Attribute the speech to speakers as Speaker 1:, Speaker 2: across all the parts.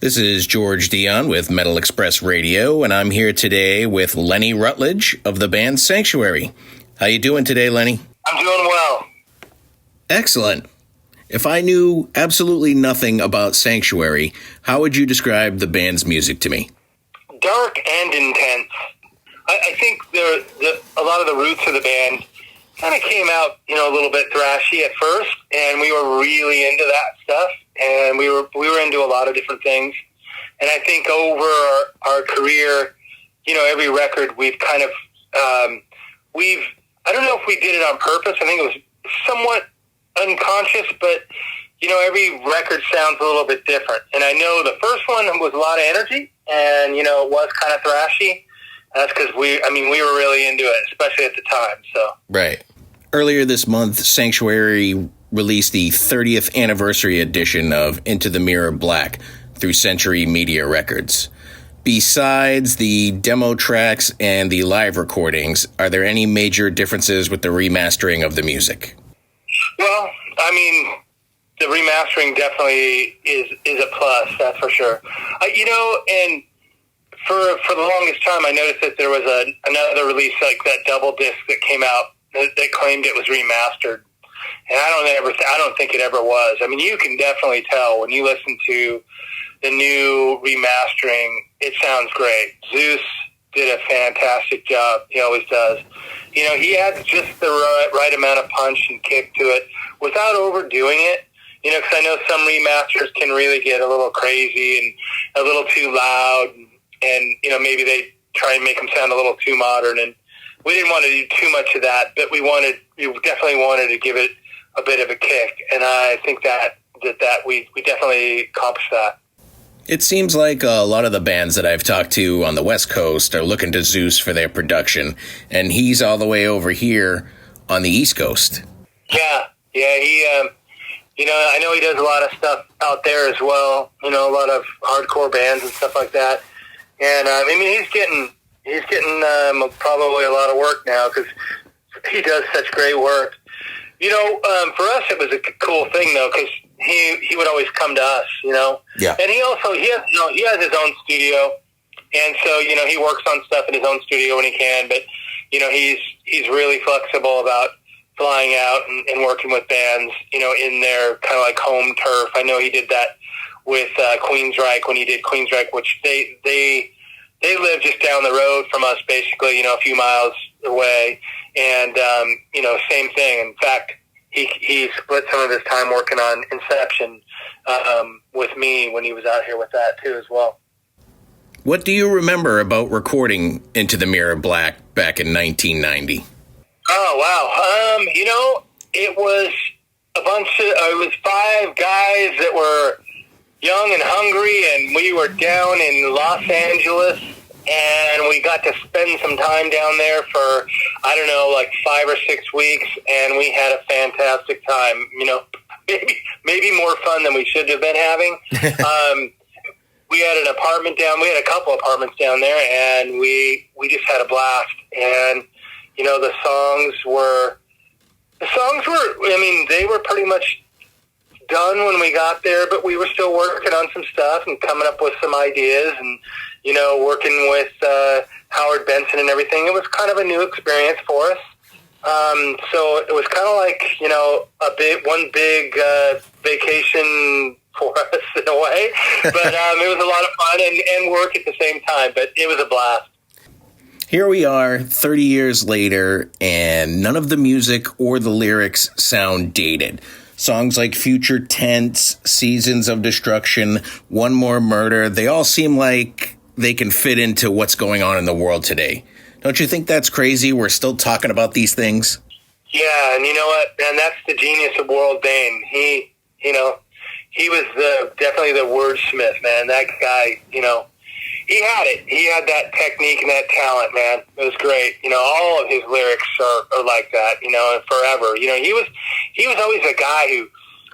Speaker 1: This is George Dionne with Metal Express Radio, and I'm here today with Lenny Rutledge of the band Sanctuary. How you doing today, Lenny?
Speaker 2: I'm doing well.
Speaker 1: Excellent. If I knew absolutely nothing about Sanctuary, how would you describe the band's music to me?
Speaker 2: Dark and intense. I think a lot of the roots of the band kind of came out, a little bit thrashy at first, and we were really into that stuff, and we were into a lot of different things. And I think over our career, every record we've kind of, I don't know if we did it on purpose. I think it was somewhat unconscious, but, every record sounds a little bit different. And I know the first one was a lot of energy, and, it was kind of thrashy. That's because we were really into it, especially at the time. So
Speaker 1: right. Earlier this month, Sanctuary released the 30th anniversary edition of Into the Mirror Black through Century Media Records. Besides the demo tracks and the live recordings, are there any major differences with the remastering of the music?
Speaker 2: Well, the remastering definitely is a plus, that's for sure. And for the longest time, I noticed that there was another release like that double disc that came out that claimed it was remastered, and I don't think it ever was. You can definitely tell when you listen to the new remastering. It sounds great. Zeus did a fantastic job. He always does. He adds just the right amount of punch and kick to it without overdoing it. Because I know some remasters can really get a little crazy and a little too loud. And, maybe they try and make them sound a little too modern. And we didn't want to do too much of that, but we definitely wanted to give it a bit of a kick. And I think that we definitely accomplished that.
Speaker 1: It seems like a lot of the bands that I've talked to on the West Coast are looking to Zeus for their production. And he's all the way over here on the East Coast. Yeah,
Speaker 2: he, I know he does a lot of stuff out there as well. A lot of hardcore bands and stuff like that. And he's getting probably a lot of work now because he does such great work. For us it was a cool thing though because he would always come to us.
Speaker 1: Yeah.
Speaker 2: And he has his own studio, and so he works on stuff in his own studio when he can. But he's really flexible about flying out and working with bands. In their kind of like home turf. I know he did that with Queensryche when he did Queensryche, which they live just down the road from us, basically, a few miles away. And, same thing. In fact, he split some of his time working on Inception with me when he was out here with that, too, as well.
Speaker 1: What do you remember about recording Into the Mirror Black back in 1990?
Speaker 2: Oh, wow. It was it was 5 guys that were young and hungry, and we were down in Los Angeles, and we got to spend some time down there for, 5 or 6 weeks, and we had a fantastic time. Maybe more fun than we should have been having. We had an apartment we had a couple apartments down there, and we just had a blast. And, the songs were, they were pretty much done when we got there, but we were still working on some stuff and coming up with some ideas and, working with Howard Benson and everything. It was kind of a new experience for us. So it was kind of like, one big vacation for us in a way. But it was a lot of fun and work at the same time, but it was a blast.
Speaker 1: Here we are 30 years later, and none of the music or the lyrics sound dated. Songs like Future Tense, Seasons of Destruction, One More Murder, they all seem like they can fit into what's going on in the world today. Don't you think that's crazy? We're still talking about these things.
Speaker 2: Yeah, and you know what? And that's the Genius of Worlddane. He was definitely the wordsmith, man. That guy, he had it. He had that technique and that talent, man. It was great. All of his lyrics are like that, forever. He was always a guy who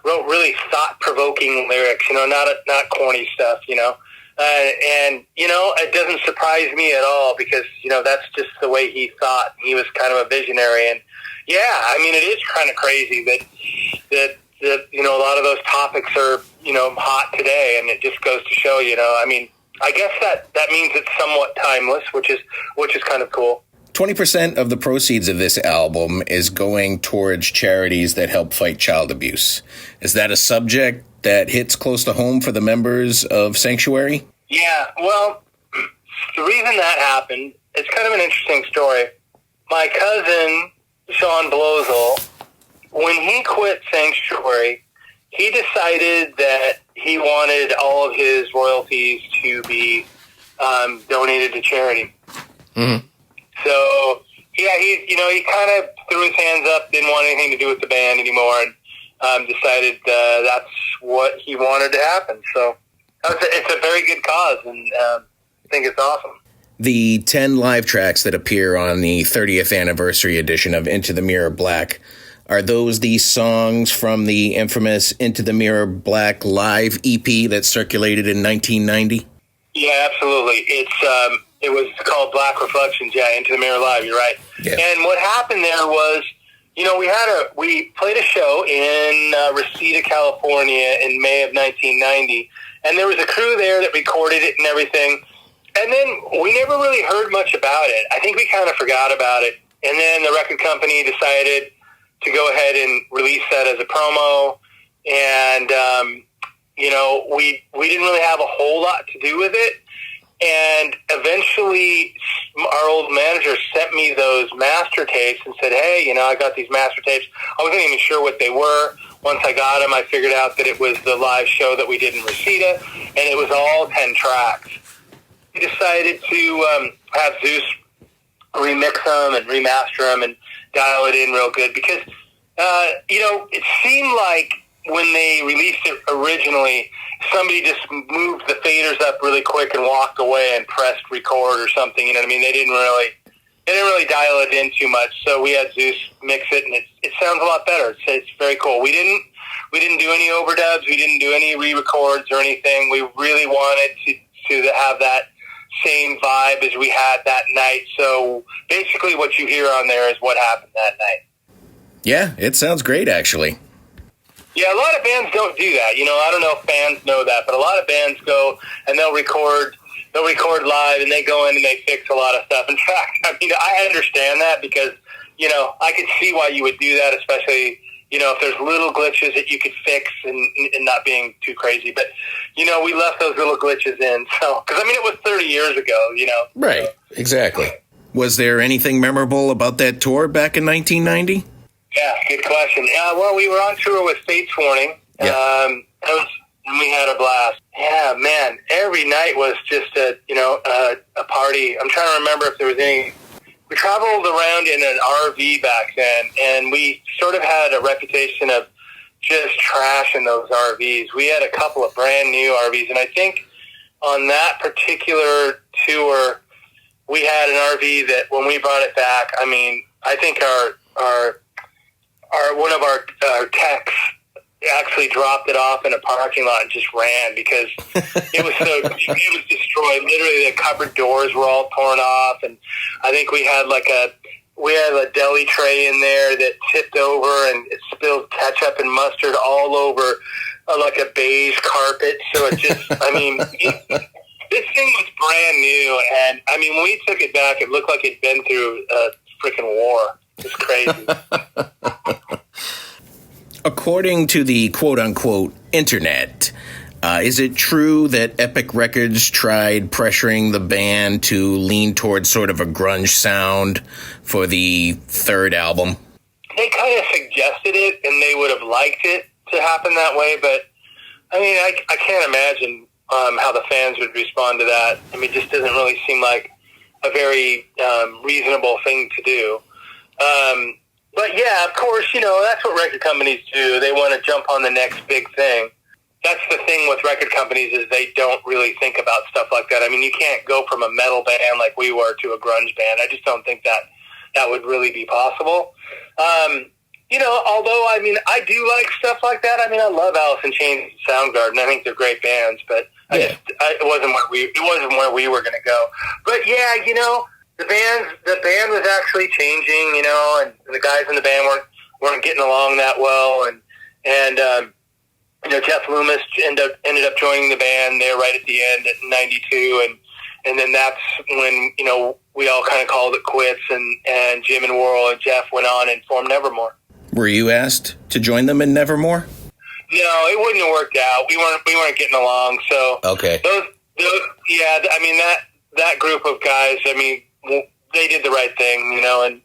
Speaker 2: wrote really thought-provoking lyrics, not corny stuff, and it doesn't surprise me at all because, that's just the way he thought. He was kind of a visionary. And, yeah, it is kind of crazy that that, a lot of those topics are, hot today, and it just goes to show, I mean, I guess that means it's somewhat timeless, which is kind of cool.
Speaker 1: 20% of the proceeds of this album is going towards charities that help fight child abuse. Is that a subject that hits close to home for the members of Sanctuary?
Speaker 2: Yeah, well, the reason that happened, it's kind of an interesting story. My cousin, Sean Blowsell, when he quit Sanctuary, he decided that he wanted all of his royalties to be donated to charity. Mm-hmm. So, yeah, he kind of threw his hands up, didn't want anything to do with the band anymore, and decided that's what he wanted to happen. So it's a very good cause, and I think it's awesome.
Speaker 1: The 10 live tracks that appear on the 30th anniversary edition of Into the Mirror Black, are those the songs from the infamous Into the Mirror Black live EP that circulated in 1990?
Speaker 2: Yeah, absolutely. It was called Black Reflections, Into the Mirror Live, you're right. Yeah. And what happened there was, we played a show in Reseda, California in May of 1990, and there was a crew there that recorded it and everything. And then we never really heard much about it. I think we kind of forgot about it. And then the record company decided to go ahead and release that as a promo. And, we didn't really have a whole lot to do with it. And eventually our old manager sent me those master tapes and said, hey, I got these master tapes. I wasn't even sure what they were. Once I got them, I figured out that it was the live show that we did in Reseda, and it was all 10 tracks. We decided to have Zeus remix them and remaster them and dial it in real good because, it seemed like when they released it originally, somebody just moved the faders up really quick and walked away and pressed record or something. You know what I mean? They didn't really dial it in too much. So we had Zeus mix it, and it sounds a lot better. It's very cool. We didn't do any overdubs. We didn't do any re-records or anything. We really wanted to have that same vibe as we had that night. So basically what you hear on there is what happened that night.
Speaker 1: Yeah, it sounds great, actually.
Speaker 2: Yeah, a lot of bands don't do that. I don't know if fans know that, but a lot of bands go and they'll record live and they go in and they fix a lot of stuff. In fact, I understand that because, I could see why you would do that, especially, if there's little glitches that you could fix and not being too crazy. But, we left those little glitches in. So, because, it was 30 years ago,
Speaker 1: Right, exactly. Was there anything memorable about that tour back in 1990?
Speaker 2: Yeah, good question. Well, we were on tour with Fates Warning. Yeah. And we had a blast. Yeah, man. Every night was just a party. I'm trying to remember if there was any. We traveled around in an RV back then, and we sort of had a reputation of just trashing those RVs. We had a couple of brand new RVs, and I think on that particular tour, we had an RV that when we brought it back, I think our one of our techs actually dropped it off in a parking lot and just ran because it was destroyed. Literally, the cupboard doors were all torn off, and I think we had a deli tray in there that tipped over and it spilled ketchup and mustard all over like a beige carpet. So it just, this thing was brand new, and when we took it back, it looked like it'd been through a freaking war. It's crazy.
Speaker 1: According to the quote-unquote internet, is it true that Epic Records tried pressuring the band to lean towards sort of a grunge sound for the third album?
Speaker 2: They kind of suggested it, and they would have liked it to happen that way, but, I can't imagine how the fans would respond to that. It just doesn't really seem like a very reasonable thing to do. But yeah, of course, that's what record companies do. They want to jump on the next big thing. That's the thing with record companies is they don't really think about stuff like that. You can't go from a metal band like we were to a grunge band. I just don't think that would really be possible. Although, I do like stuff like that. I love Alice in Chains and Soundgarden. I think they're great bands, but it wasn't where we were going to go. But yeah, the band was actually changing, and the guys in the band weren't getting along that well, and And, Jeff Loomis ended up joining the band there right at the end at 92. And then that's when, we all kind of called it quits, and Jim and Worrell and Jeff went on and formed Nevermore.
Speaker 1: Were you asked to join them in Nevermore?
Speaker 2: No, it wouldn't have worked out. We weren't getting along. So
Speaker 1: okay.
Speaker 2: That group of guys, they did the right thing, and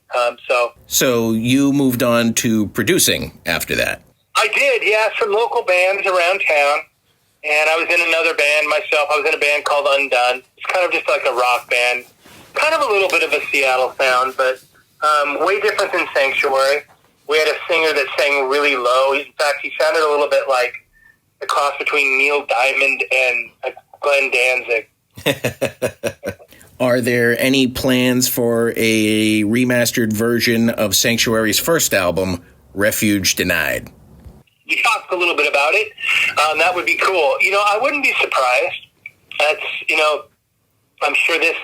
Speaker 2: so.
Speaker 1: So you moved on to producing after that?
Speaker 2: I did, yeah, some local bands around town, and I was in another band myself. I was in a band called Undone. It's kind of just like a rock band, kind of a little bit of a Seattle sound, but way different than Sanctuary. We had a singer that sang really low. In fact, he sounded a little bit like a cross between Neil Diamond and Glenn Danzig.
Speaker 1: Are there any plans for a remastered version of Sanctuary's first album, Refuge Denied?
Speaker 2: We talked a little bit about it. That would be cool. I wouldn't be surprised. That's, I'm sure this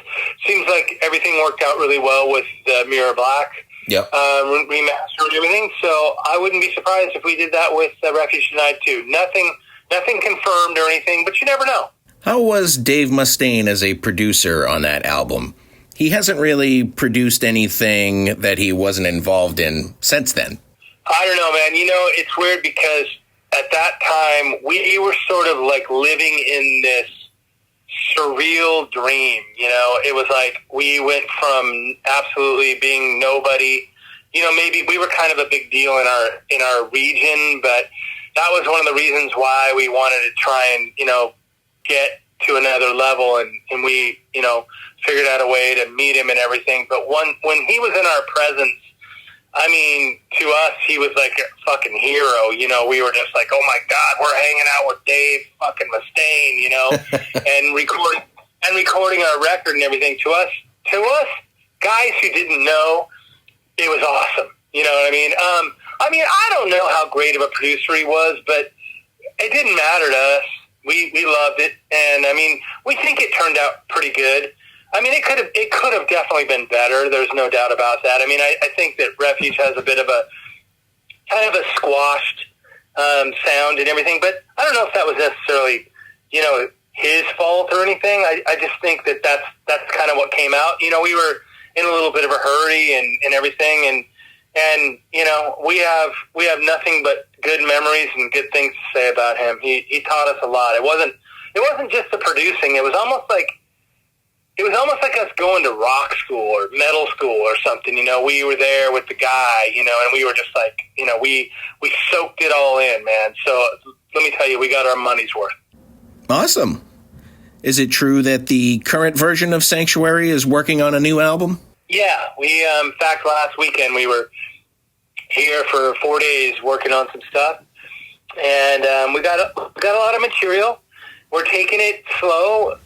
Speaker 2: seems like everything worked out really well with Mirror Black.
Speaker 1: Yep.
Speaker 2: Remaster and everything. So I wouldn't be surprised if we did that with Refuge Denied too. Nothing confirmed or anything, but you never know.
Speaker 1: How was Dave Mustaine as a producer on that album? He hasn't really produced anything that he wasn't involved in since then.
Speaker 2: I don't know, man. It's weird because at that time we were sort of like living in this surreal dream. It was like we went from absolutely being nobody. Maybe we were kind of a big deal in our region, but that was one of the reasons why we wanted to try and get to another level, and we figured out a way to meet him and everything. But when he was in our presence, to us, he was like a fucking hero. We were just like, oh my God, we're hanging out with Dave fucking Mustaine, and recording our record and everything. To us, guys who didn't know, it was awesome. You know what I mean? I don't know how great of a producer he was, but it didn't matter to us. We loved it, and we think it turned out pretty good. It could have definitely been better. There's no doubt about that. I think that Refuge has a bit of a kind of a squashed sound and everything, but I don't know if that was necessarily, his fault or anything. I just think that that's kind of what came out. We were in a little bit of a hurry and everything, and we have nothing but good memories and good things to say about him. He taught us a lot. It wasn't just the producing. It was almost like us going to rock school or metal school or something. We were there with the guy, and we were just like, we soaked it all in, man. So let me tell you, we got our money's worth.
Speaker 1: Awesome. Is it true that the current version of Sanctuary is working on a new album?
Speaker 2: Yeah, we, in fact, last weekend we were here for 4 days working on some stuff, and we got a lot of material. We're taking it slow.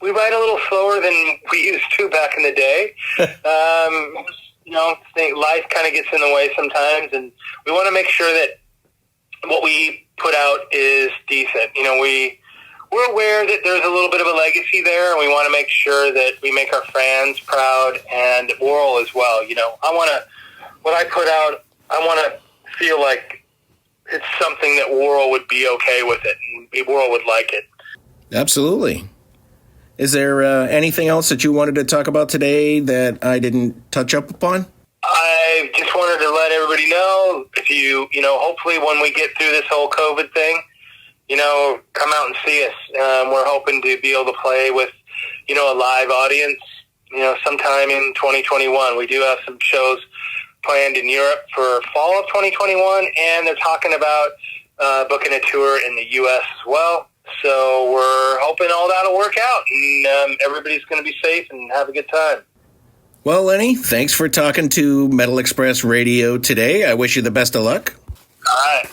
Speaker 2: We write a little slower than we used to back in the day. Life kind of gets in the way sometimes, and we want to make sure that what we put out is decent. We're aware that there's a little bit of a legacy there, and we want to make sure that we make our fans proud and Worrell as well. What I put out, I want to feel like it's something that Worrell would be okay with it, and Worrell would like it.
Speaker 1: Absolutely. Is there anything else that you wanted to talk about today that I didn't touch up upon?
Speaker 2: I just wanted to let everybody know, if you hopefully when we get through this whole COVID thing, come out and see us. We're hoping to be able to play with, a live audience, sometime in 2021. We do have some shows planned in Europe for fall of 2021, and they're talking about booking a tour in the U.S. as well. So we're hoping all that'll work out, and everybody's going to be safe and have a good time.
Speaker 1: Well, Lenny, thanks for talking to Metal Express Radio today. I wish you the best of luck.
Speaker 2: All right.